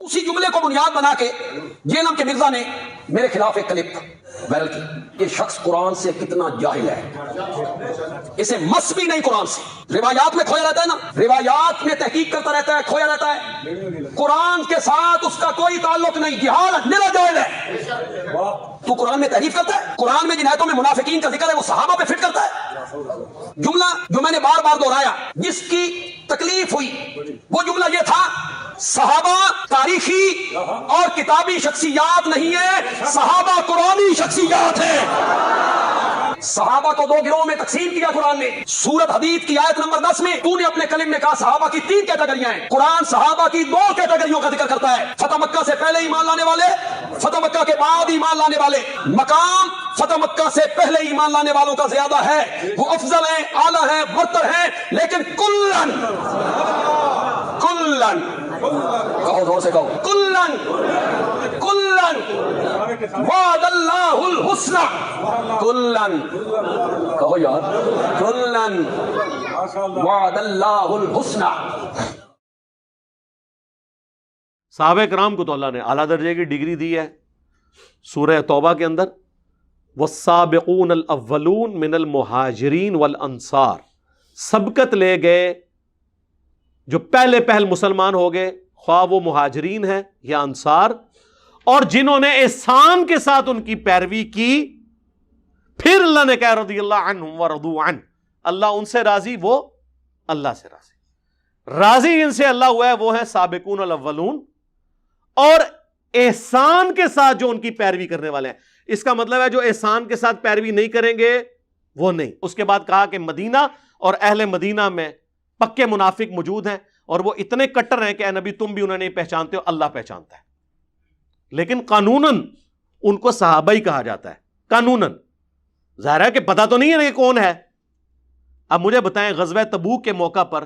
اسی جملے کو بنیاد بنا کے جیلم کے مرزا نے میرے خلاف ایک کلپ وائرل کی. یہ شخص قرآن سے کتنا جاہل ہے, اسے مس بھی نہیں قرآن سے. روایات میں کھویا رہتا ہے نا, روایات میں تحقیق کرتا رہتا ہے, کھویا رہتا ہے. قرآن کے ساتھ اس کا کوئی تعلق نہیں, جہالت میرا جاہل ہے. تو قرآن میں تحریف کرتا ہے, قرآن میں جن آیتوں میں منافقین کا ذکر ہے وہ صحابہ پہ فٹ کرتا ہے. جملہ جو میں نے بار بار دہرایا, جس کی تکلیف ہوئی وہ جملہ یہ تھا, صحابہ تاریخی اور کتابی شخصیات نہیں ہیں, صحابہ قرآنی شخصیات ہیں. صحابہ کو دو گروہوں میں تقسیم کیا قرآن نے. سورت حدید کی آیت نمبر 10 میں تو نے اپنے کلم میں کہا صحابہ کی 3 کیٹیگریاں ہیں. قرآن صحابہ کی 2 کیٹیگریوں کا ذکر کرتا ہے, فتح مکہ سے پہلے ایمان لانے والے, فتح مکہ کے بعد ایمان لانے والے. مقام فتح مکہ سے پہلے ایمان لانے والوں کا زیادہ ہے, وہ افضل ہیں, اعلیٰ ہیں, برتر ہیں, لیکن کلن کہو زور سے کہو, کلن وعد اللہ الحسنى, کلن کہو یار, کلن وعد اللہ الحسنى. صحابہ کرام کو تو اللہ نے اعلیٰ درجے کی ڈگری دی ہے. سورہ توبہ کے اندر والسابقون الاولون من المہاجرین والانصار, سبقت لے گئے جو پہلے پہل مسلمان ہو گئے, خواہ وہ مہاجرین ہیں یا انصار, اور جنہوں نے احسان کے ساتھ ان کی پیروی کی. پھر اللہ نے کہا رضی اللہ عنہم ورضوا عنہ, اللہ ان سے راضی, وہ اللہ سے راضی. راضی جن سے اللہ ہوا ہے وہ ہیں سابقون الاولون, اور احسان کے ساتھ جو ان کی پیروی کرنے والے ہیں. اس کا مطلب ہے جو احسان کے ساتھ پیروی نہیں کریں گے وہ نہیں. اس کے بعد کہا کہ مدینہ اور اہل مدینہ میں پکے منافق موجود ہیں, اور وہ اتنے کٹر ہیں کہ اے نبی تم بھی انہیں نہیں پہچانتے ہو, اللہ پہچانتا ہے. لیکن قانوناً ان کو صحابہ ہی کہا جاتا ہے, قانوناً. ظاہر ہے کہ پتہ تو نہیں ہے کہ کون ہے. اب مجھے بتائیں, غزوہ تبوک کے موقع پر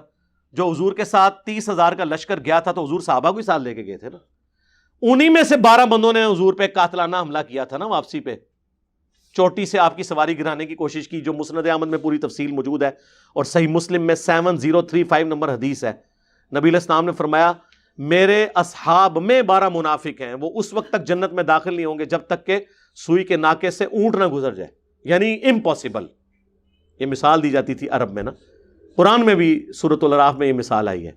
جو حضور کے ساتھ 30,000 کا لشکر گیا تھا تو حضور صحابہ کو ہی ساتھ لے کے گئے تھے نا. انہی میں سے 12 بندوں نے حضور پہ قاتلانہ حملہ کیا تھا نا واپسی پہ, چوٹی سے آپ کی سواری گرانے کی کوشش کی, جو مسند احمد میں پوری تفصیل موجود ہے, اور صحیح مسلم میں 7035 نمبر حدیث ہے. نبی علیہ السلام نے فرمایا میرے اصحاب میں 12 منافق ہیں, وہ اس وقت تک جنت میں داخل نہیں ہوں گے جب تک کہ سوئی کے ناکے سے اونٹ نہ گزر جائے. یعنی امپاسبل. یہ مثال دی جاتی تھی عرب میں نا, قرآن میں بھی سورۃ الاعراف میں یہ مثال آئی ہے.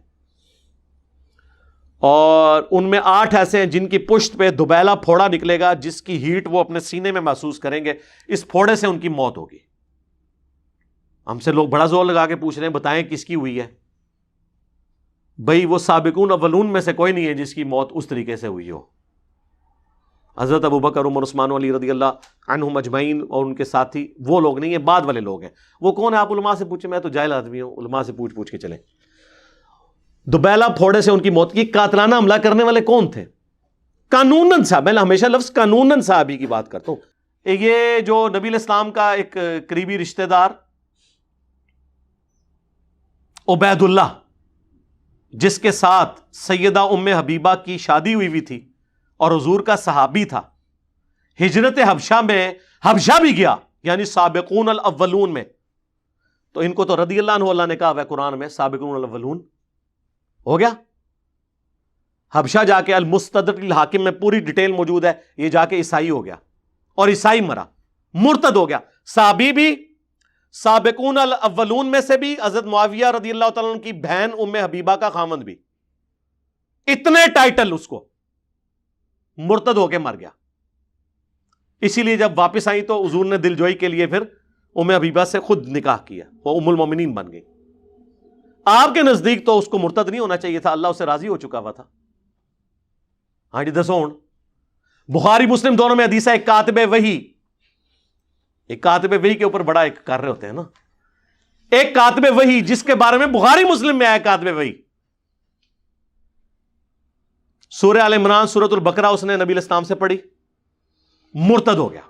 اور ان میں 8 ایسے ہیں جن کی پشت پہ دبیلا پھوڑا نکلے گا, جس کی ہیٹ وہ اپنے سینے میں محسوس کریں گے. اس پھوڑے سے ان کی موت ہوگی. ہم سے لوگ بڑا زور لگا کے پوچھ رہے ہیں بتائیں کس کی ہوئی ہے. بھئی وہ سابقون اولون میں سے کوئی نہیں ہے جس کی موت اس طریقے سے ہوئی ہو. حضرت ابوبکر, عمر, عثمان علی رضی اللہ عنہم اجمعین اور ان کے ساتھی وہ لوگ نہیں ہیں, بعد والے لوگ ہیں. وہ کون ہے آپ علماء سے پوچھیں, میں تو جاہل آدمی ہوں, علماء سے پوچھ کے چلیں. دوبیلا پھوڑے سے ان کی موت کی. قاتلانہ حملہ کرنے والے کون تھے؟ قانوناً صاحب, میں ہمیشہ لفظ قانوناً صحابی کی بات کرتا ہوں. یہ جو نبی علیہ السلام کا ایک قریبی رشتہ دار عبید اللہ, جس کے ساتھ سیدہ ام حبیبہ کی شادی ہوئی تھی اور حضور کا صحابی تھا, ہجرت حبشہ میں حبشہ بھی گیا, یعنی سابقون الاولون میں. تو ان کو تو رضی اللہ عنہ اللہ نے کہا ہے قرآن میں سابقون الاولون ہو گیا. حبشہ جا کے المستدرک الحاکم میں پوری ڈیٹیل موجود ہے, یہ جا کے عیسائی ہو گیا اور عیسائی مرا, مرتد ہو گیا. صحابی بھی سابقون الاولون میں سے بھی, حضرت معاویہ رضی اللہ تعالیٰ عنہ کی بہن ام حبیبہ کا خامند بھی. اتنے ٹائٹل اس کو, مرتد ہو کے مر گیا. اسی لیے جب واپس آئی تو حضور نے دل جوئی کے لیے پھر ام حبیبہ سے خود نکاح کیا, وہ ام المومنین بن گئی. آپ کے نزدیک تو اس کو مرتد نہیں ہونا چاہیے تھا, اللہ اس سے راضی ہو چکا ہوا تھا. ہاں جی دسو. بخاری مسلم دونوں میں حدیث ہے, ایک کاتب وحی, ایک کاتب وحی کے اوپر بڑا ایک کر رہے ہوتے ہیں نا, ایک کاتب وحی جس کے بارے میں بخاری مسلم میں آیا کاتب وحی. سورہ آل عمران, سورۃ البقرہ اس نے نبی علیہ السلام سے پڑھی, مرتد ہو گیا,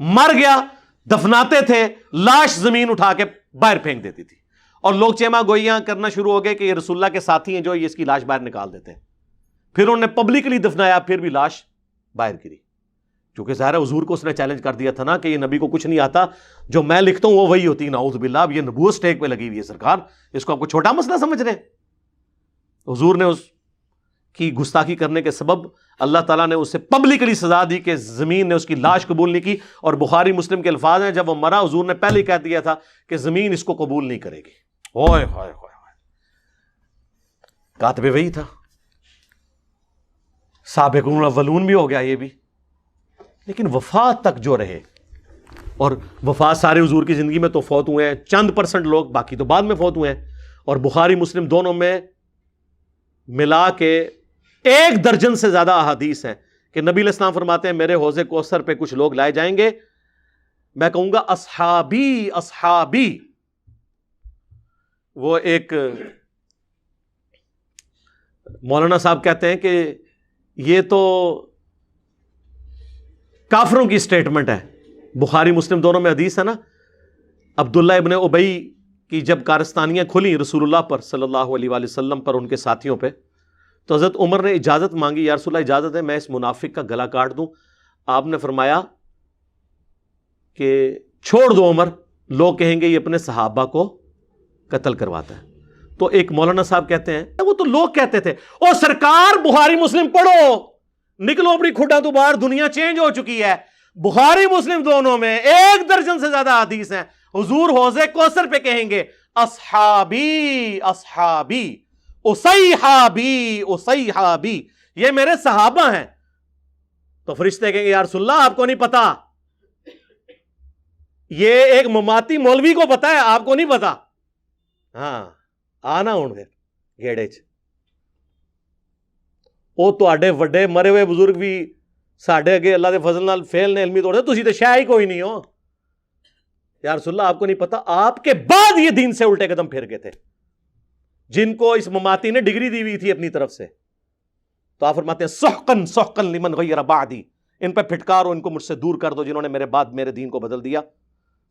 مر گیا. دفناتے تھے, لاش زمین اٹھا کے باہر پھینک دیتی تھی, اور لوگ چیما گوئیاں کرنا شروع ہو گئے کہ یہ رسول اللہ کے ساتھی ہیں جو یہ اس کی لاش باہر نکال دیتے ہیں. پھر انہوں نے پبلکلی دفنایا, پھر بھی لاش باہر گری. کیونکہ ظاہر حضور کو اس نے چیلنج کر دیا تھا نا کہ یہ نبی کو کچھ نہیں آتا, جو میں لکھتا ہوں وہ وہی ہوتی. نعوذ باللہ, اب یہ نبوت سٹیک پہ لگی ہوئی ہے سرکار, اس کو آپ کو چھوٹا مسئلہ سمجھ رہے ہیں. حضور نے اس کی گستاخی کرنے کے سبب اللہ تعالیٰ نے اسے پبلکلی سزا دی کہ زمین نے اس کی لاش قبول نہیں کی. اور بخاری مسلم کے الفاظ ہیں جب وہ مرا حضور نے پہلے ہی کہہ دیا تھا کہ زمین اس کو قبول نہیں کرے گی. اوئے ہوئے ہوئے کاتب وہی تھا. سابقون الاولون بھی ہو گیا یہ بھی. لیکن وفات تک جو رہے, اور وفات سارے حضور کی زندگی میں تو فوت ہوئے ہیں, چند % لوگ, باقی تو بعد میں فوت ہوئے ہیں. اور بخاری مسلم دونوں میں ملا کے 1 درجن سے زیادہ احادیث ہیں کہ نبی علیہ السلام فرماتے ہیں میرے حوض کوثر پہ کچھ لوگ لائے جائیں گے, میں کہوں گا اصحابی اصحابی. وہ ایک مولانا صاحب کہتے ہیں کہ یہ تو کافروں کی سٹیٹمنٹ ہے. بخاری مسلم دونوں میں حدیث ہے نا, عبداللہ ابن ابی کی جب کارستانیاں کھلی رسول اللہ پر صلی اللہ علیہ وآلہ وسلم پر, ان کے ساتھیوں پہ, تو حضرت عمر نے اجازت مانگی, یا رسول اللہ اجازت ہے میں اس منافق کا گلا کاٹ دوں. آپ نے فرمایا کہ چھوڑ دو عمر, لوگ کہیں گے یہ اپنے صحابہ کو قتل کرواتا ہے. تو ایک مولانا صاحب کہتے ہیں وہ تو لوگ کہتے تھے او سرکار بخاری مسلم پڑھو, نکلو اپنی کھڈا تو باہر, دنیا چینج ہو چکی ہے. بخاری مسلم دونوں میں 1 درجن سے زیادہ حدیث ہیں. حضور حوض کوثر پہ کہیں گے اصحابی اصحابی اصیحابی اصیحابی, یہ میرے صحابہ ہیں. تو فرشتے کہیں گے یا رسول اللہ آپ کو نہیں پتا, یہ ایک مماتی مولوی کو پتا ہے, آپ کو نہیں پتا. ہاں آنا ہوں پھر گھیڑے چ وہ تواڈے وڈے مرے ہوئے بزرگ بھی ساڈے اگے اللہ دے فضل نال فیل نے علمی طور سے, تسی تے شے ہی کوئی نہیں ہو. یا رسول اللہ آپ کو نہیں پتا آپ کے بعد یہ دین سے الٹے قدم پھیر گئے تھے جن کو اس مماتی نے ڈگری دی ہوئی تھی اپنی طرف سے. تو آپ فرماتے ہیں سحقن سحقن لمن غیر بعدی, ان پہ پھٹکارو, ان کو مجھ سے دور کر دو جنہوں نے میرے بعد میرے دین کو بدل دیا.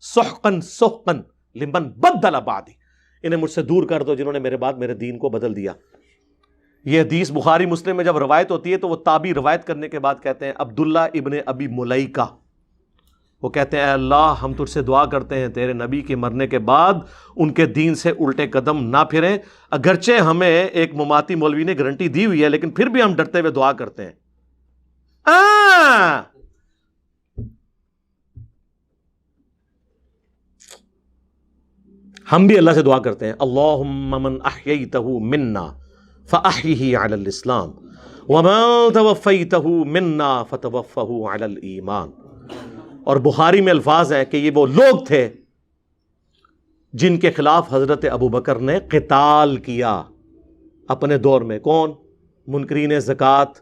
سحقن سحقن لمن بدل بعدی, انہیں مجھ سے دور کر دو جنہوں نے میرے بعد میرے دین کو بدل دیا. یہ حدیث بخاری مسلم میں جب روایت ہوتی ہے تو وہ تابعی روایت کرنے کے بعد کہتے ہیں عبداللہ ابن ابی ملیکہ, وہ کہتے ہیں اے اللہ ہم تجھ سے دعا کرتے ہیں تیرے نبی کے مرنے کے بعد ان کے دین سے الٹے قدم نہ پھریں. اگرچہ ہمیں ایک مماتی مولوی نے گارنٹی دی ہوئی ہے لیکن پھر بھی ہم ڈرتے ہوئے دعا کرتے ہیں. ہم بھی اللہ سے دعا کرتے ہیں اللہم من احییتہ منا فاحیہ علی الاسلام ومن توفیتہ منا فتوفہ علی الایمان. اور بخاری میں الفاظ ہیں کہ یہ وہ لوگ تھے جن کے خلاف حضرت ابوبکر نے قتال کیا اپنے دور میں. کون؟ منکرین زکوٰۃ,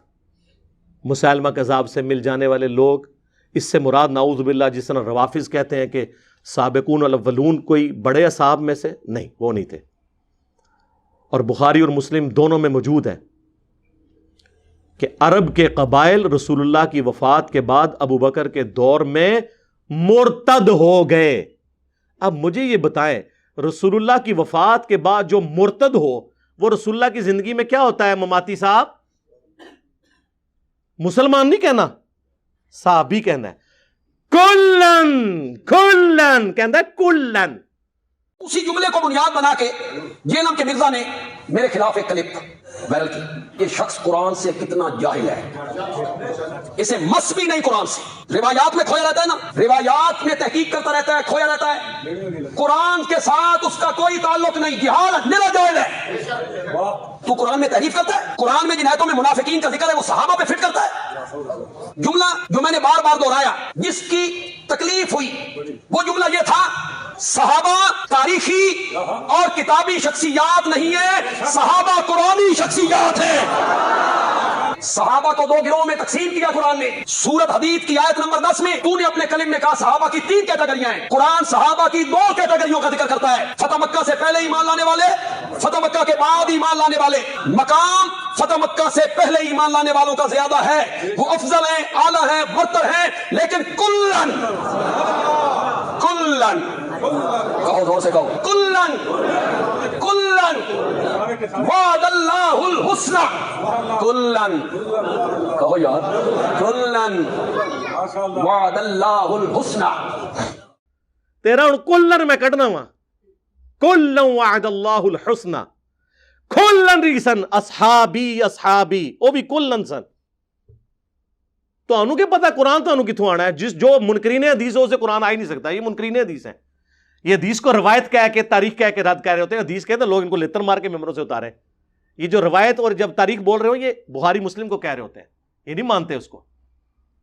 مسلمہ کذاب سے مل جانے والے لوگ. اس سے مراد نعوذ باللہ جس طرح روافظ کہتے ہیں کہ سابقون الاولون کوئی بڑے اصحاب میں سے نہیں, وہ نہیں تھے. اور بخاری اور مسلم دونوں میں موجود ہے کہ عرب کے قبائل رسول اللہ کی وفات کے بعد ابوبکر کے دور میں مرتد ہو گئے. اب مجھے یہ بتائیں رسول اللہ کی وفات کے بعد جو مرتد ہو وہ رسول اللہ کی زندگی میں کیا ہوتا ہے؟ مماتی صاحب, مسلمان نہیں کہنا, صحابی کہنا ہے. کلن کلن کہنا ہے, کلن. اسی جملے کو بنیاد بنا کے جیلم کے مرزا نے میرے خلاف ایک کلپ وائرل کی. یہ شخص قرآن سے کتنا جاہل ہے, اسے مس بھی نہیں قرآن سے. روایات میں کھویا رہتا ہے نا, روایات میں تحقیق کرتا رہتا ہے, کھویا رہتا ہے. قرآن کے ساتھ اس کا کوئی تعلق نہیں, جہالت میرا جاہل ہے. تو قرآن میں تحریف کرتا ہے, قرآن میں جن آیتوں میں منافقین کا ذکر ہے وہ صحابہ پہ فٹ کرتا ہے. جملہ جو میں نے بار بار دہرایا جس کی تکلیف ہوئی وہ جملہ یہ تھا صحابہ تاریخی اور کتابی شخصیات نہیں ہے, صحابہ قرآنی شخصیات ہیں. صحابہ کو 2 گروہوں میں تقسیم کیا قرآن نے. سورت حدید کی آیت نمبر 10 میں تو نے اپنے کلم میں کہا صحابہ کی 3 کیٹیگریاں ہیں. قرآن صحابہ کی 2 کیٹیگریوں کا ذکر کرتا ہے, فتح مکہ سے پہلے ایمان لانے والے, فتح مکہ کے بعد ایمان لانے والے. مقام فتح مکہ سے پہلے ایمان لانے والوں کا زیادہ ہے, وہ افضل ہیں, اعلیٰ ہیں, برتر ہیں, لیکن کلن کلن کہو زور سے کہو, کلن کلن وعد اللہ الحسنى, کلن کہو یار, کلن وعد اللہ الحسنى. تیرا ہوں کلن میں کٹنا وا, کلن وعد اللہ الحسنى. کلن ریسن اصحابی اصحابی وہ بھی کلن سن. تو انہوں کے پتا قرآن تو انہوں کتوں آنا ہے؟ جو منکرین حدیث ہو اسے قرآن آ ہی نہیں سکتا. یہ منکرین حدیث ہیں. یہ حدیث کو روایت کہہ کے تاریخ کہہ کے رد کہہ رہے ہوتے ہیں. حدیث کہتے ہیں لوگ ان کو لتر مار کے ممبروں سے اتارے. یہ جو روایت اور جب تاریخ بول رہے ہو یہ بخاری مسلم کو کہہ رہے ہوتے ہیں. یہ نہیں مانتے اس کو.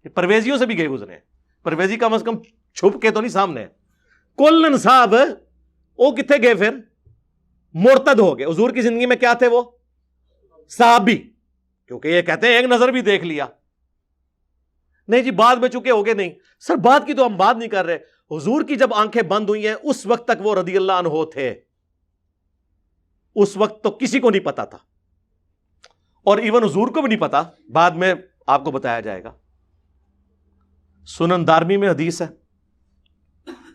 یہ پرویزیوں سے بھی گئے گزرے ہیں. پرویزی کم از کم چھپ کے تو نہیں سامنے ہے. کلن صاحب وہ کتنے گئے پھر؟ مرتد ہو گئے. حضور کی زندگی میں کیا تھے وہ؟ صحابی. کیونکہ یہ کہتے ہیں ایک نظر بھی دیکھ لیا. نہیں جی بعد میں چکے ہو گئے. نہیں سر بعد کی تو ہم بات نہیں کر رہے. حضور کی جب آنکھیں بند ہوئی ہیں اس وقت تک وہ رضی اللہ عنہ تھے. اس وقت تو کسی کو نہیں پتا تھا اور ایون حضور کو بھی نہیں پتا. بعد میں آپ کو بتایا جائے گا. سنن دارمی میں حدیث ہے,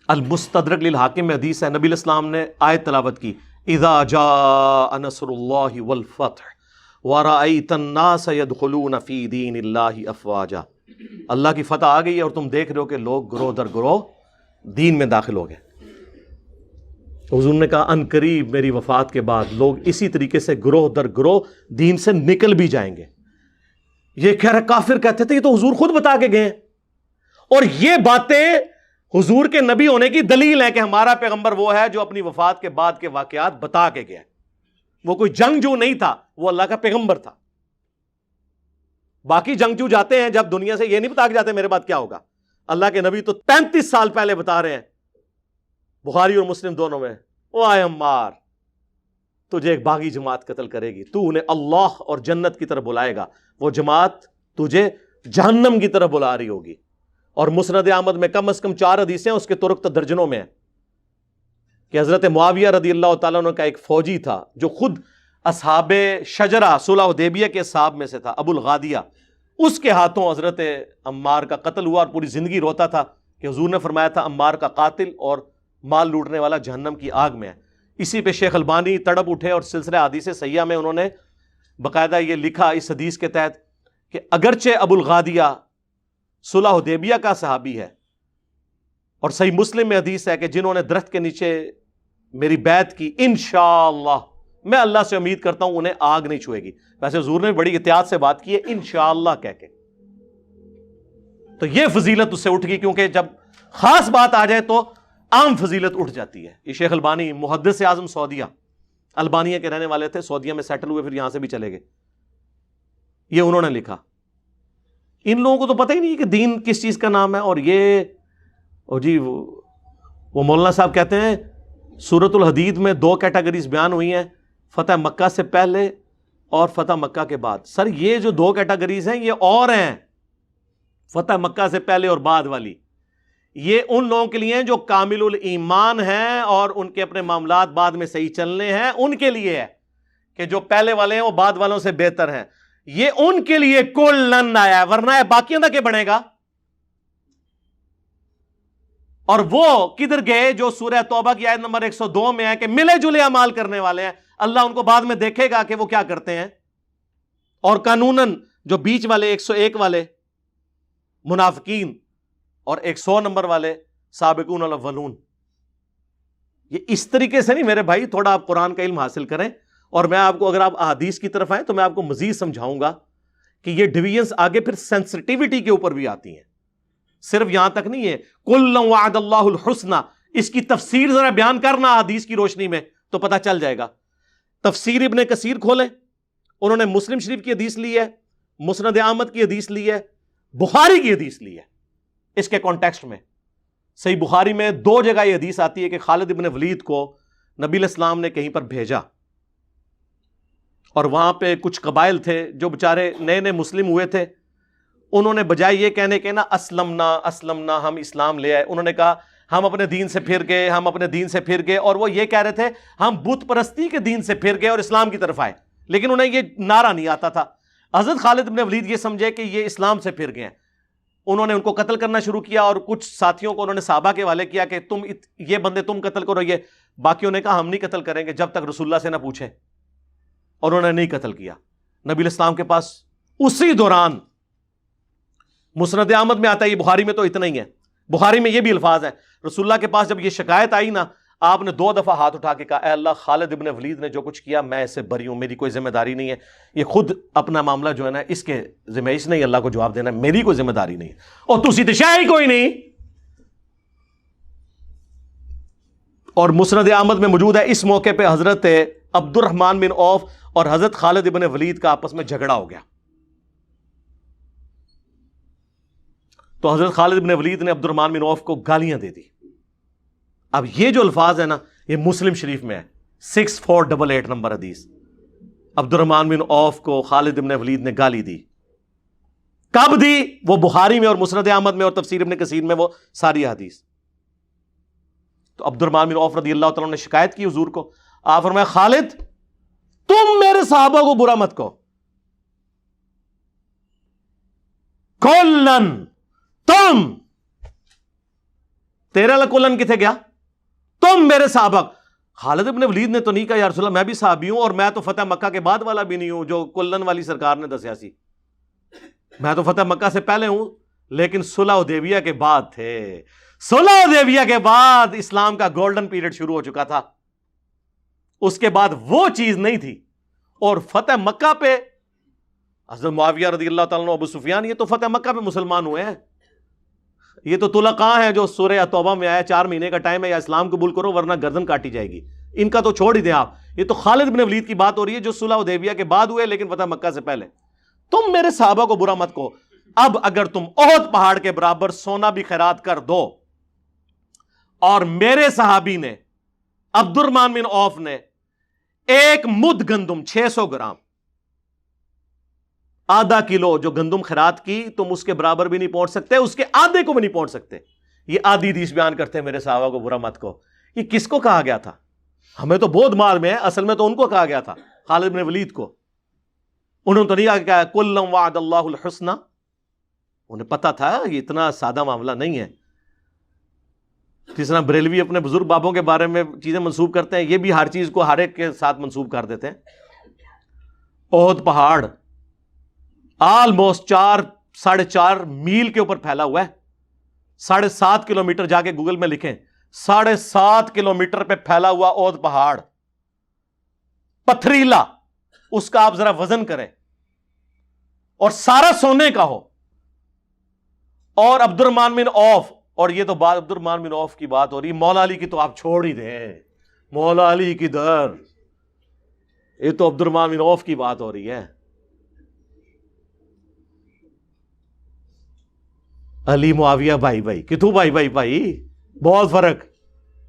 المستدرک للحاکم میں حدیث ہے. نبی علیہ السلام نے آیت تلاوت کی اذا جاء نصر اللہ والفتح ورأیت الناس يدخلون فی دین اللہ افواجا. اللہ کی فتح آ گئی ہے اور تم دیکھ رہے ہو کہ لوگ گروہ در گروہ دین میں داخل ہو گئے. حضور نے کہا ان قریب میری وفات کے بعد لوگ اسی طریقے سے گروہ در گروہ دین سے نکل بھی جائیں گے. یہ کہہ رہے کافر کہتے تھے یہ تو حضور خود بتا کے گئے ہیں. اور یہ باتیں حضور کے نبی ہونے کی دلیل ہے کہ ہمارا پیغمبر وہ ہے جو اپنی وفات کے بعد کے واقعات بتا کے گیا. وہ کوئی جنگجو نہیں تھا, وہ اللہ کا پیغمبر تھا. باقی جنگجو جاتے ہیں جب دنیا سے یہ نہیں بتا کے جاتے میرے بعد کیا ہوگا. اللہ کے نبی تو 35 سال پہلے بتا رہے ہیں بخاری اور مسلم دونوں میں, او آئے عمار تجھے ایک باغی جماعت قتل کرے گی, تو انہیں اللہ اور جنت کی طرف بلائے گا, وہ جماعت تجھے جہنم کی طرف بلا رہی ہوگی. اور مسند احمد میں کم از کم 4 حدیثیں اس کے طرق تو درجنوں میں ہیں کہ حضرت معاویہ رضی اللہ تعالیٰ عنہ کا ایک فوجی تھا جو خود اصحاب شجرہ صلح حدیبیہ کے اصحاب میں سے تھا, ابو الغادیہ. اس کے ہاتھوں حضرت عمار کا قتل ہوا اور پوری زندگی روتا تھا کہ حضور نے فرمایا تھا عمار کا قاتل اور مال لوٹنے والا جہنم کی آگ میں ہے. اسی پہ شیخ البانی تڑپ اٹھے اور سلسلہ حدیث صحیحہ میں انہوں نے باقاعدہ یہ لکھا اس حدیث کے تحت کہ اگرچہ ابو الغادیہ صلح حدیبیہ کا صحابی ہے, اور صحیح مسلم میں حدیث ہے کہ جنہوں نے درخت کے نیچے میری بیعت کی انشاءاللہ میں اللہ سے امید کرتا ہوں انہیں آگ نہیں چھوئے گی. ویسے حضور نے بڑی احتیاط سے بات کی ہے انشاءاللہ کہہ کے. تو یہ فضیلت اس سے اٹھ گئی کیونکہ جب خاص بات آ جائے تو عام فضیلت اٹھ جاتی ہے. یہ شیخ البانی محدث اعظم سعودیہ, البانیہ کے رہنے والے تھے, سعودیہ میں سیٹل ہوئے پھر یہاں سے بھی چلے گئے. یہ انہوں نے لکھا. ان لوگوں کو تو پتہ ہی نہیں کہ دین کس چیز کا نام ہے. اور یہ جی وہ مولانا صاحب کہتے ہیں سورۃ الحدید میں 2 کیٹیگریز بیان ہوئی ہیں, فتح مکہ سے پہلے اور فتح مکہ کے بعد. سر یہ جو 2 کیٹیگریز ہیں یہ اور ہیں, فتح مکہ سے پہلے اور بعد والی. یہ ان لوگوں کے لیے ہیں جو کامل الایمان ہیں اور ان کے اپنے معاملات بعد میں صحیح چلنے ہیں, ان کے لیے ہے کہ جو پہلے والے ہیں وہ بعد والوں سے بہتر ہیں. یہ ان کے لیے کلن آیا ہے, ورنہ ہے باقیوں کا کیا بنے گا. اور وہ کدھر گئے جو سورہ توبہ کی آیت نمبر 102 میں ہے کہ ملے جلے اعمال کرنے والے ہیں, اللہ ان کو بعد میں دیکھے گا کہ وہ کیا کرتے ہیں. اور قانوناً جو بیچ والے 101 والے منافقین اور 100 نمبر والے سابقون الاولون, یہ اس طریقے سے نہیں میرے بھائی. تھوڑا آپ قرآن کا علم حاصل کریں اور میں آپ کو, اگر آپ احادیث کی طرف آئیں تو میں آپ کو مزید سمجھاؤں گا کہ یہ ڈویژنز آگے پھر سینسٹیوٹی کے اوپر بھی آتی ہیں, صرف یہاں تک نہیں ہے. کل وعد اللہ الحسنى, اس کی تفسیر ذرا بیان کرنا حدیث کی روشنی میں تو پتہ چل جائے گا. تفسیر ابن کثیر کھولیں, انہوں نے مسلم شریف کی حدیث لی ہے, مسند احمد کی حدیث لی ہے, بخاری کی حدیث لی ہے. اس کے کانٹیکسٹ میں صحیح بخاری میں 2 جگہ یہ حدیث آتی ہے کہ خالد ابن ولید کو نبی علیہ السلام نے کہیں پر بھیجا اور وہاں پہ کچھ قبائل تھے جو بےچارے نئے نئے مسلم ہوئے تھے. انہوں نے بجائے یہ کہنے کے نا اسلمنا ہم اسلام لے آئے, انہوں نے کہا ہم اپنے دین سے پھر گئے, ہم اپنے دین سے پھر گئے. اور وہ یہ کہہ رہے تھے ہم بت پرستی کے دین سے پھر گئے اور اسلام کی طرف آئے, لیکن انہیں یہ نعرہ نہیں آتا تھا. حضرت خالد بن ولید یہ سمجھے کہ یہ اسلام سے پھر گئے ہیں, انہوں نے ان کو قتل کرنا شروع کیا اور کچھ ساتھیوں کو انہوں نے صحابہ کے حوالے کیا کہ تم یہ بندے تم قتل کرو. یہ باقیوں نے کہا ہم نہیں قتل کریں گے جب تک رسول اللہ سے نہ پوچھے, اور انہوں نے نہیں قتل کیا. نبی علیہ السلام کے پاس اسی دوران مسند احمد میں آتا ہے, یہ بخاری میں تو اتنا ہی ہے, بخاری میں یہ بھی الفاظ ہے, رسول اللہ کے پاس جب یہ شکایت آئی نا آپ نے 2 دفعہ ہاتھ اٹھا کے کہا اے اللہ خالد ابن ولید نے جو کچھ کیا میں اس سے بری ہوں, میری کوئی ذمہ داری نہیں ہے, یہ خود اپنا معاملہ جو ہے نا اس کے ذمہ, اس نے اللہ کو جواب دینا, میری کوئی ذمہ داری نہیں ہے, اور تسی تے شے ہی کوئی نہیں. اور مسند احمد میں موجود ہے اس موقع پہ حضرت عبد الرحمن بن عوف اور حضرت خالد ابن ولید کا آپس میں جھگڑا ہو گیا. تو حضرت خالد ابن ولید نے عبد الرحمن بن عوف کو گالیاں دے دی. اب یہ جو الفاظ ہے نا یہ مسلم شریف میں ہے 6488 نمبر حدیث. عبد الرحمن بن عوف کو خالد ابن ولید نے گالی دی. کب دی؟ وہ بخاری میں اور مسند احمد میں اور تفسیر ابن کثیر میں وہ ساری حدیث. تو عبد الرحمن بن عوف رضی اللہ تعالیٰ نے شکایت کی حضور کو. آپ فرمایا خالد تم میرے صحابہ کو برا مت کہو, کلن تم, تیرا کلن کتنے گیا, تم میرے صحابہ. خالد ابن ولید نے تو نہیں کہا یا رسول اللہ میں بھی صحابی ہوں اور میں تو فتح مکہ کے بعد والا بھی نہیں ہوں جو کلن والی سرکار نے دسیا سی, میں تو فتح مکہ سے پہلے ہوں, لیکن صلح حدیبیہ کے بعد تھے. صلح حدیبیہ کے بعد اسلام کا گولڈن پیریڈ شروع ہو چکا تھا, اس کے بعد وہ چیز نہیں تھی. اور فتح مکہ پہ حضرت معاویہ رضی اللہ تعالیٰ عنہ, ابو سفیان, یہ تو فتح مکہ پہ مسلمان ہوئے ہیں. یہ تو طلقاء ہیں جو سورہ توبہ میں آیا 4 مہینے کا ٹائم ہے, یا اسلام قبول کرو ورنہ گردن کاٹی جائے گی. ان کا تو چھوڑ ہی دیں آپ, یہ تو خالد بن ولید کی بات ہو رہی ہے جو صلح حدیبیہ کے بعد ہوئے لیکن فتح مکہ سے پہلے. تم میرے صحابہ کو برا مت کہو. اب اگر تم احد پہاڑ کے برابر سونا بھی خیرات کر دو, اور میرے صحابی نے عبد الرحمن بن عوف نے 1 مد گندم 600 گرام آدھا کلو جو گندم خیرات کی, تم اس کے برابر بھی نہیں پہنچ سکتے, اس کے آدھے کو بھی نہیں پہنچ سکتے. یہ آدھی حدیث بیان کرتے ہیں میرے صحابہ کو برا مت کہو. یہ کس کو کہا گیا تھا؟ ہمیں تو بہت مار میں ہے, اصل میں تو ان کو کہا گیا تھا, خالد بن ولید کو. انہوں نے تو نہیں کہا کلم وعد اللہ الحسنى, انہیں پتا تھا یہ اتنا سادہ معاملہ نہیں ہے. جس طرح بریلوی اپنے بزرگ بابوں کے بارے میں چیزیں منسوب کرتے ہیں, یہ بھی ہر چیز کو ہر ایک کے ساتھ منسوب کر دیتے ہیں. احد پہاڑ آلموسٹ 4.5 میل کے اوپر پھیلا ہوا ہے. 7.5 کلومیٹر جا کے گوگل میں لکھیں, 7.5 کلومیٹر پہ پھیلا ہوا احد پہاڑ پتھریلا, اس کا آپ ذرا وزن کریں, اور سارا سونے کا ہو. اور عبد الرحمن بن عوف, اور یہ تو بات عبد الرحمن بن عوف کی بات ہو رہی ہے, مولا علی کی تو آپ چھوڑ ہی دیں, مولا علی کی در, یہ تو عبد الرحمن بن عوف کی بات ہو رہی ہے. علی معاویہ بھائی بھائی, کتوں بھائی بھائی بھائی, بہت فرق,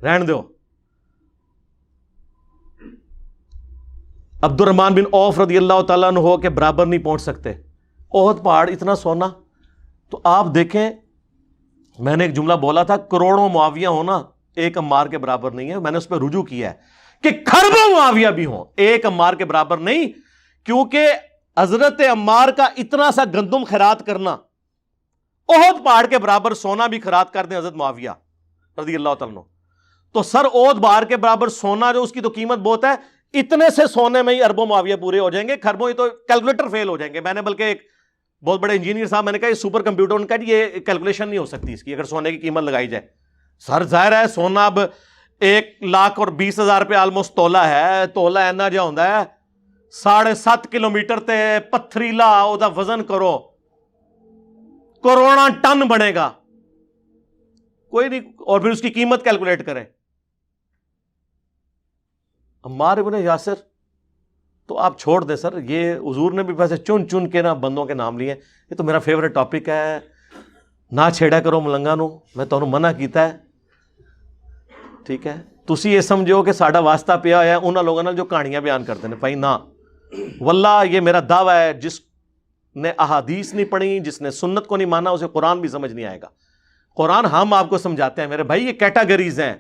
رہن دو. عبد الرحمن بن عوف رضی اللہ تعالیٰ عنہ کے برابر نہیں پہنچ سکتے. احد پہاڑ اتنا سونا, تو آپ دیکھیں میں نے ایک جملہ بولا تھا کروڑوں معاویہ ہونا ایک عمار کے برابر نہیں ہے. میں نے اس پہ رجوع کیا ہے کہ کھربوں معاویہ بھی ہوں ایک عمار کے برابر نہیں, کیونکہ حضرت عمار کا اتنا سا گندم خیرات کرنا, احد پہاڑ کے برابر سونا بھی خیرات کر دیں حضرت معاویہ رضی اللہ تعالیٰ عنہ, تو سر احد پہاڑ کے برابر سونا جو اس کی تو قیمت بہت ہے, اتنے سے سونے میں ہی اربوں معاویہ پورے ہو جائیں گے, کھربوں ہی تو کیلکولیٹر فیل ہو جائیں گے. میں نے بلکہ ایک بہت بڑے انجینئر صاحب, میں نے کہا یہ سپر کمپیوٹر, ان کا یہ کیلکولیشن نہیں ہو سکتی اس کی اگر سونے کی قیمت لگائی جائے. سر ظاہر ہے سونا اب 1,20,000 روپے آلموسٹ تولا ہے, تولا اینا جا ہوتا ہے 7.5 کلومیٹر تے پتھریلا, او دا وزن کرو کروڑا ٹن بنے گا, کوئی نہیں, اور پھر اس کی قیمت کیلکولیٹ کریں. عمار ابن یاسر تو آپ چھوڑ دیں سر, یہ حضور نے بھی ویسے چن چن کے نا بندوں کے نام لیے. یہ تو میرا فیوریٹ ٹاپک ہے, نہ چھیڑا کرو ملنگا نو, میں تمہیں منع کیتا ہے, ٹھیک ہے. تسی یہ سمجھو کہ ساڈا واسطہ پیا ہوا ہے انہاں لوگوں نال جو کہانیاں بیان کرتے ہیں, بھائی نہ, واللہ یہ میرا دعویٰ ہے جس نے احادیث نہیں پڑھی, جس نے سنت کو نہیں مانا, اسے قرآن بھی سمجھ نہیں آئے گا. قرآن ہم آپ کو سمجھاتے ہیں میرے بھائی, یہ کیٹاگریز ہیں,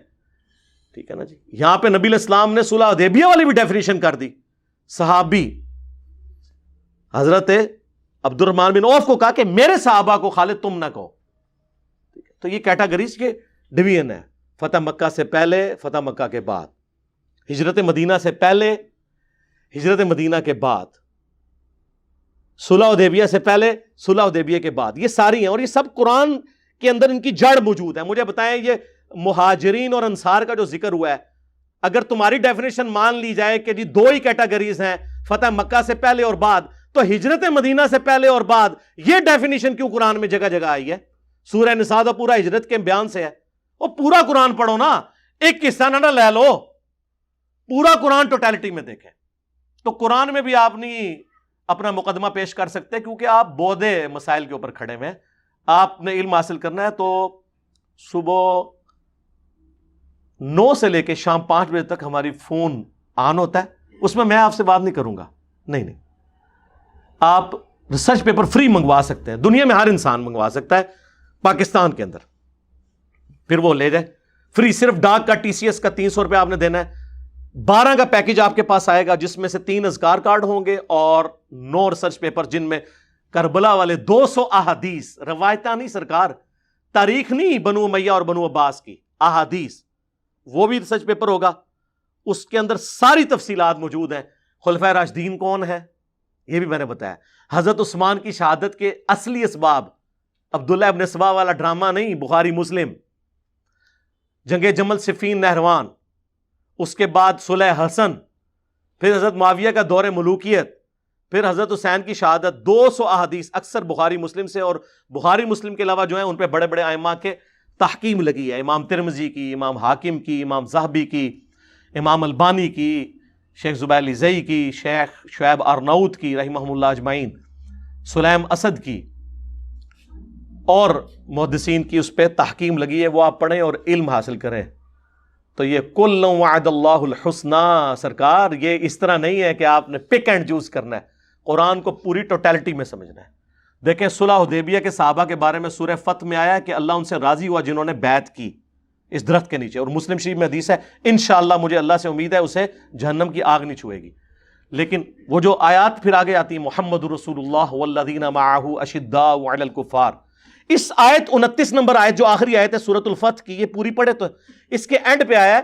ٹھیک ہے نا جی. یہاں پہ نبی علیہ السلام نے صلح حدیبیہ والی بھی ڈیفینیشن کر دی. صحابی حضرت عبد الرحمن بن عوف کو کہا کہ میرے صحابہ کو خالد تم نہ کہو. تو یہ کیٹاگریز کے ڈویژن ہے, فتح مکہ سے پہلے, فتح مکہ کے بعد, ہجرت مدینہ سے پہلے, ہجرت مدینہ کے بعد, صلح حدیبیہ سے پہلے, صلح حدیبیہ کے بعد. یہ ساری ہیں, اور یہ سب قرآن کے اندر ان کی جڑ موجود ہے. مجھے بتائیں یہ مہاجرین اور انصار کا جو ذکر ہوا ہے اگر تمہاری ڈیفینیشن مان لی جائے کہ جی دو ہی کیٹیگریز ہیں، فتح مکہ سے پہلے اور بعد، تو ہجرت مدینہ سے پہلے اور بعد یہ ڈیفینیشن کیوں قرآن میں جگہ جگہ آئی ہے؟ سورہ نساء تو پورا ہجرت کے بیان سے ہے، وہ پورا قرآن پڑھو نا، ایک قصہ نہ لے لو، پورا قرآن ٹوٹیلٹی میں دیکھیں۔ تو قرآن میں بھی آپ نہیں اپنا مقدمہ پیش کر سکتے، کیونکہ آپ بودے مسائل کے اوپر کھڑے ہوئے ہیں۔ آپ نے علم حاصل کرنا ہے تو صبح 9 سے لے کے شام 5 بجے تک ہماری فون آن ہوتا ہے، اس میں آپ سے بات نہیں کروں گا، نہیں، آپ ریسرچ پیپر فری منگوا سکتے ہیں، دنیا میں ہر انسان منگوا سکتا ہے، پاکستان کے اندر، پھر وہ لے جائے فری۔ صرف ڈاک کا TCS کا 300 روپے آپ نے دینا ہے، 12 کا پیکج آپ کے پاس آئے گا، جس میں سے 3 اذکار کارڈ ہوں گے اور 9 ریسرچ پیپر، جن میں کربلا والے 200 احادیث، روایتہ نہیں سرکار، تاریخ نہیں بنو امیہ اور بنو عباس کی، احادیث، وہ بھی ریسرچ پیپر ہوگا۔ اس کے اندر ساری تفصیلات موجود ہیں۔ خلفائے راشدین کون ہے یہ بھی میں نے بتایا، حضرت عثمان کی شہادت کے اصلی اسباب، عبداللہ ابن سبا والا ڈرامہ نہیں، بخاری مسلم، جنگ جمل، صفین، نہروان، اس کے بعد صلح حسن، پھر حضرت معاویہ کا دور ملوکیت، پھر حضرت حسین کی شہادت، 200 احادیث اکثر بخاری مسلم سے، اور بخاری مسلم کے علاوہ جو ہیں ان پہ بڑے بڑے ائمہ کے تحکیم لگی ہے، امام ترمذی کی، امام حاکم کی، امام ذہبی کی، امام البانی کی، شیخ زبیر الزئی کی، شیخ شعیب ارناؤت کی رحمہم اللہ اجمعین، سلیم اسد کی، اور محدثین کی اس پہ تحکیم لگی ہے، وہ آپ پڑھیں اور علم حاصل کریں۔ تو یہ کل وعد اللہ الحسنہ سرکار، یہ اس طرح نہیں ہے کہ آپ نے پک اینڈ چوز کرنا ہے، قرآن کو پوری ٹوٹیلٹی میں سمجھنا ہے۔ دیکھیں صلح حدیبیہ کے صحابہ کے بارے میں سورہ فتح میں آیا کہ اللہ ان سے راضی ہوا جنہوں نے بیعت کی اس درخت کے نیچے، اور مسلم شریف میں حدیث ہے انشاءاللہ مجھے اللہ سے امید ہے اسے جہنم کی آگ نہیں چھوئے گی۔ لیکن وہ جو آیات پھر آگے آتی ہیں، محمد رسول اللہ والذین معہ اشداء علی الکفار، اس آیت 29 نمبر آیت جو آخری آیت ہے سورۃ الفتح کی، یہ پوری پڑھے تو اس کے اینڈ پہ آیا ہے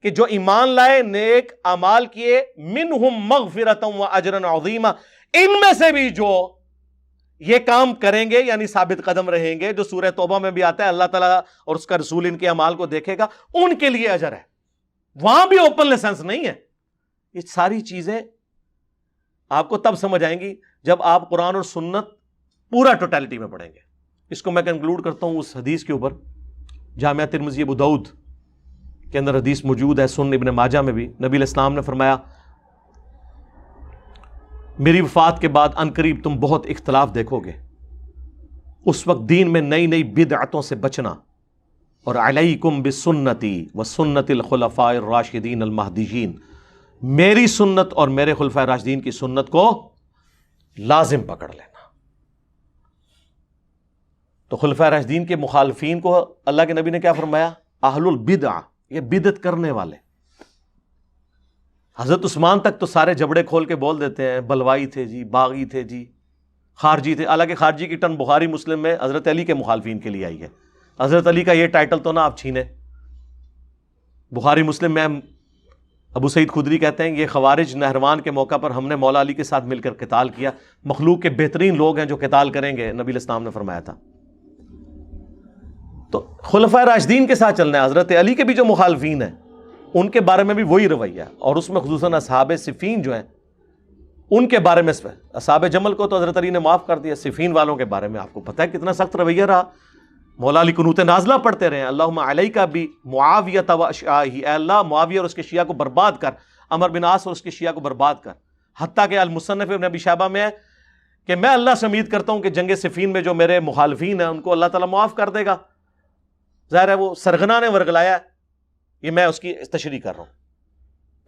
کہ جو ایمان لائے، نیک اعمال کیے، منہم مغفرۃ و اجر عظیما، ان میں سے بھی جو یہ کام کریں گے یعنی ثابت قدم رہیں گے، جو سورہ توبہ میں بھی آتا ہے اللہ تعالیٰ اور اس کا رسول ان کے اعمال کو دیکھے گا، ان کے لیے اجر ہے۔ وہاں بھی اوپن لائسنس نہیں ہے۔ یہ ساری چیزیں آپ کو تب سمجھ آئیں گی جب آپ قرآن اور سنت پورا ٹوٹیلٹی میں پڑھیں گے۔ اس کو میں کنکلوڈ کرتا ہوں اس حدیث کے اوپر، جامعہ ترمذی ابو داؤد کے اندر حدیث موجود ہے، سنن ابن ماجہ میں بھی، نبی علیہ السلام نے فرمایا میری وفات کے بعد عنقریب تم بہت اختلاف دیکھو گے، اس وقت دین میں نئی نئی بدعتوں سے بچنا، اور علیکم بسنتی وسنت الخلفاء الراشدین المہدیین، میری سنت اور میرے خلفاء راشدین کی سنت کو لازم پکڑ لینا۔ تو خلفاء راشدین کے مخالفین کو اللہ کے نبی نے کیا فرمایا؟ اہل البدع، یہ بدعت کرنے والے۔ حضرت عثمان تک تو سارے جبڑے کھول کے بول دیتے ہیں، بلوائی تھے جی، باغی تھے جی، خارجی تھے، حالانکہ خارجی کی ٹرم بخاری مسلم میں حضرت علی کے مخالفین کے لیے آئی ہے۔ حضرت علی کا یہ ٹائٹل تو نہ آپ چھینے۔ بخاری مسلم میں ابو سعید خدری کہتے ہیں یہ خوارج نہروان کے موقع پر ہم نے مولا علی کے ساتھ مل کر قتال کیا، مخلوق کے بہترین لوگ ہیں جو قتال کریں گے، نبی علیہ السلام نے فرمایا تھا۔ تو خلفائے راشدین کے ساتھ چلنا ہے۔ حضرت علی کے بھی جو مخالفین ہیں ان کے بارے میں بھی وہی رویہ ہے، اور اس میں خصوصاً اصحاب صفین جو ہیں ان کے بارے میں، اصحاب جمل کو تو حضرت علی نے معاف کر دیا، صفین والوں کے بارے میں آپ کو پتہ ہے کتنا سخت رویہ رہا۔ مولا علی قنوت نازلہ پڑھتے رہے، اللہم علیک بمعاویہ و اشیاءہ، اے اللہ معاویہ اور اس کے شیعہ کو برباد کر، عمر بن عاص اور اس کے شیعہ کو برباد کر۔ حتیٰ کہ المصنف ابن ابی شیبہ میں ہے کہ میں اللہ سے امید کرتا ہوں کہ جنگ صفین میں جو میرے مخالفین ہیں ان کو اللہ تعالیٰ معاف کر دے گا۔ ظاہر ہے وہ سرغنہ نے ورگلایا، یہ میں اس کی تشریح کر رہا ہوں۔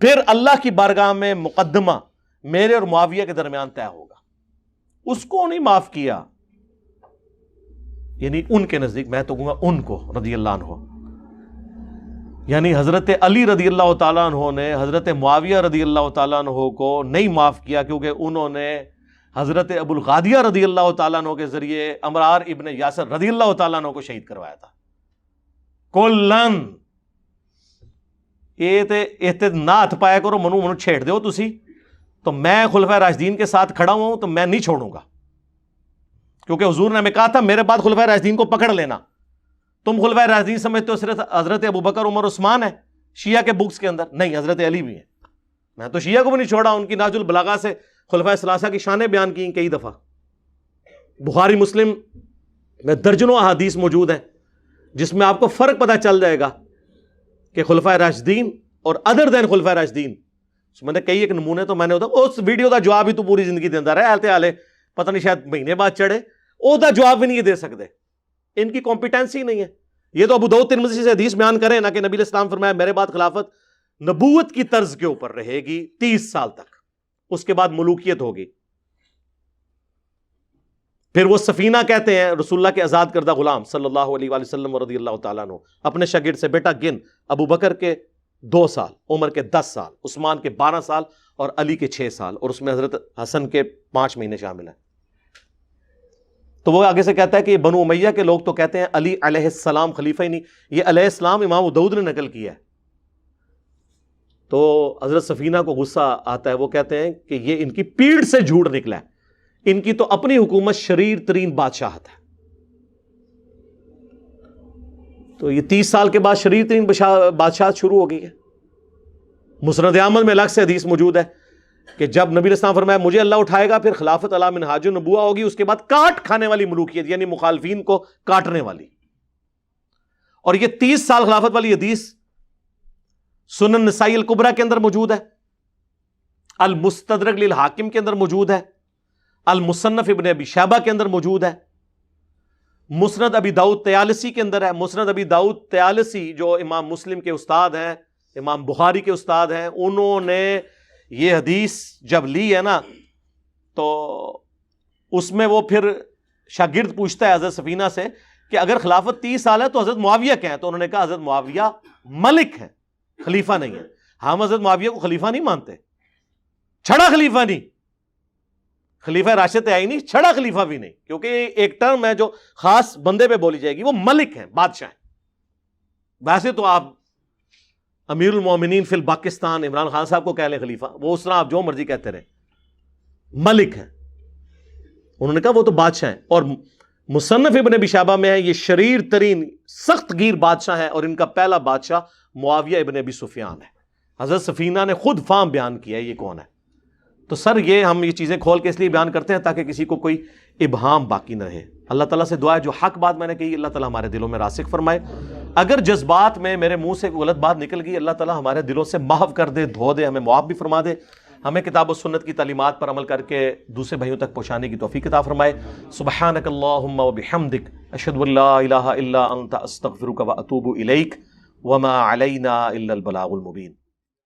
پھر اللہ کی بارگاہ میں مقدمہ میرے اور معاویہ کے درمیان طے ہوگا، اس کو نہیں معاف کیا، یعنی ان کے نزدیک، میں تو کہوں گا ان کو رضی اللہ عنہ، یعنی حضرت علی رضی اللہ تعالیٰ عنہ نے حضرت معاویہ رضی اللہ تعالیٰ عنہ کو نہیں معاف کیا، کیونکہ انہوں نے حضرت ابو الغادیہ رضی اللہ تعالیٰ عنہ کے ذریعے عمار ابن یاسر رضی اللہ تعالیٰ عنہ کو شہید کروایا تھا۔ کلن یہ نہ ہاتھ پایا کرو، منو چھیڑ دیو تسی، تو میں خلفائے راشدین کے ساتھ کھڑا ہوں تو میں نہیں چھوڑوں گا، کیونکہ حضور نے ہمیں کہا تھا میرے بعد خلفائے راشدین کو پکڑ لینا۔ تم خلفائے راشدین سمجھتے ہو صرف حضرت ابوبکر، عمر، عثمان ہے، شیعہ کے بکس کے اندر نہیں حضرت علی بھی ہیں. میں تو شیعہ کو بھی نہیں چھوڑا, ان کی نہج البلاغہ سے خلفائے ثلاثہ کی شانیں بیان کی کئی دفعہ. بخاری مسلم میں درجنوں احادیث موجود ہیں جس میں آپ کو فرق پتہ چل جائے گا کہ خلفائے راشدین اور ادر دین خلفائے راشدین. میں نے کئی ایک نمونے تو میں نے اس ویڈیو کا جواب ہی تو پوری زندگی دیندہ رہے آلتے آلے, پتہ نہیں شاید مہینے بعد چڑھے, او دا جواب بھی نہیں دے سکتے, ان کی کمپیٹنسی نہیں ہے. یہ تو ابو داؤد ترمذی سے حدیث بیان کریں نا کہ نبی علیہ السلام فرمایا میرے بعد خلافت نبوت کی طرز کے اوپر رہے گی 30 سال تک, اس کے بعد ملوکیت ہوگی. پھر وہ سفینہ کہتے ہیں رسول اللہ کے آزاد کردہ غلام صلی اللہ علیہ وآلہ وسلم رضی اللہ تعالیٰ عنہ اپنے شاگرد سے بیٹا گن, ابو بکر کے 2 سال, عمر کے 10 سال, عثمان کے 12 سال اور علی کے 6 سال, اور اس میں حضرت حسن کے 5 مہینے شامل ہیں. تو وہ آگے سے کہتا ہے کہ یہ بنو امیہ کے لوگ تو کہتے ہیں علی علیہ السلام خلیفہ ہی نہیں, یہ علیہ السلام امام داؤد نے نقل کیا ہے. تو حضرت سفینہ کو غصہ آتا ہے, وہ کہتے ہیں کہ یہ ان کی پیڑ سے جھوٹ نکلا ہے, ان کی تو اپنی حکومت شریر ترین بادشاہت ہے. تو یہ 30 سال کے بعد شریر ترین بادشاہت شروع ہو گئی ہے. مسند احمد میں الگ سے حدیث موجود ہے کہ جب نبی علیہ السلام فرمایا مجھے اللہ اٹھائے گا پھر خلافت علی منہاج النبوہ ہوگی, اس کے بعد کاٹ کھانے والی ملوکیت یعنی مخالفین کو کاٹنے والی. اور یہ 30 سال خلافت والی حدیث سنن نسائی الکبریٰ کے اندر موجود ہے, المستدرک للحاکم کے اندر موجود ہے, المصنف ابن ابی شیبہ کے اندر موجود ہے, مسند ابی داؤد طیالسی کے اندر ہے. مسند ابی داؤد طیالسی جو امام مسلم کے استاد ہیں, امام بخاری کے استاد ہیں, انہوں نے یہ حدیث جب لی ہے نا تو اس میں وہ پھر شاگرد پوچھتا ہے حضرت سفینہ سے کہ اگر خلافت 30 سال ہے تو حضرت معاویہ کیا ہے؟ تو انہوں نے کہا حضرت معاویہ ملک ہے, خلیفہ نہیں ہے. ہم حضرت معاویہ کو خلیفہ نہیں مانتے, چھڑا خلیفہ نہیں, خلیفہ راشد ہے ہی نہیں, چھڑا خلیفہ بھی نہیں, کیونکہ ایک ٹرم ہے جو خاص بندے پہ بولی جائے گی, وہ ملک ہیں, بادشاہ ہیں. ویسے تو آپ امیر المومنین فی الپاکستان عمران خان صاحب کو کہہ لیں خلیفہ, وہ اس طرح آپ جو مرضی کہتے رہیں, ملک ہیں. انہوں نے کہا وہ تو بادشاہ ہیں. اور مصنف ابن ابی شیبہ میں ہے یہ شریر ترین سخت گیر بادشاہ ہے, اور ان کا پہلا بادشاہ معاویہ ابن ابی سفیان ہے. حضرت سفینہ نے خود فام بیان کیا ہے یہ کون ہے. تو سر یہ ہم یہ چیزیں کھول کے اس لیے بیان کرتے ہیں تاکہ کسی کو کوئی ابہام باقی نہ رہے. اللہ تعالیٰ سے دعا ہے جو حق بات میں نے کہی اللہ تعالیٰ ہمارے دلوں میں راسخ فرمائے. اگر جذبات میں میرے منہ سے غلط بات نکل گئی اللہ تعالیٰ ہمارے دلوں سے محو کر دے, دھو دے, ہمیں معاف بھی فرما دے. ہمیں کتاب و سنت کی تعلیمات پر عمل کر کے دوسرے بھائیوں تک پہنچانے کی توفیق عطا فرمائے. سبحانک اللہم و بحمدک اشہد ان لا الہ الا انت استغفرک و اتوب الیک وما علینا الا البلاغ المبین.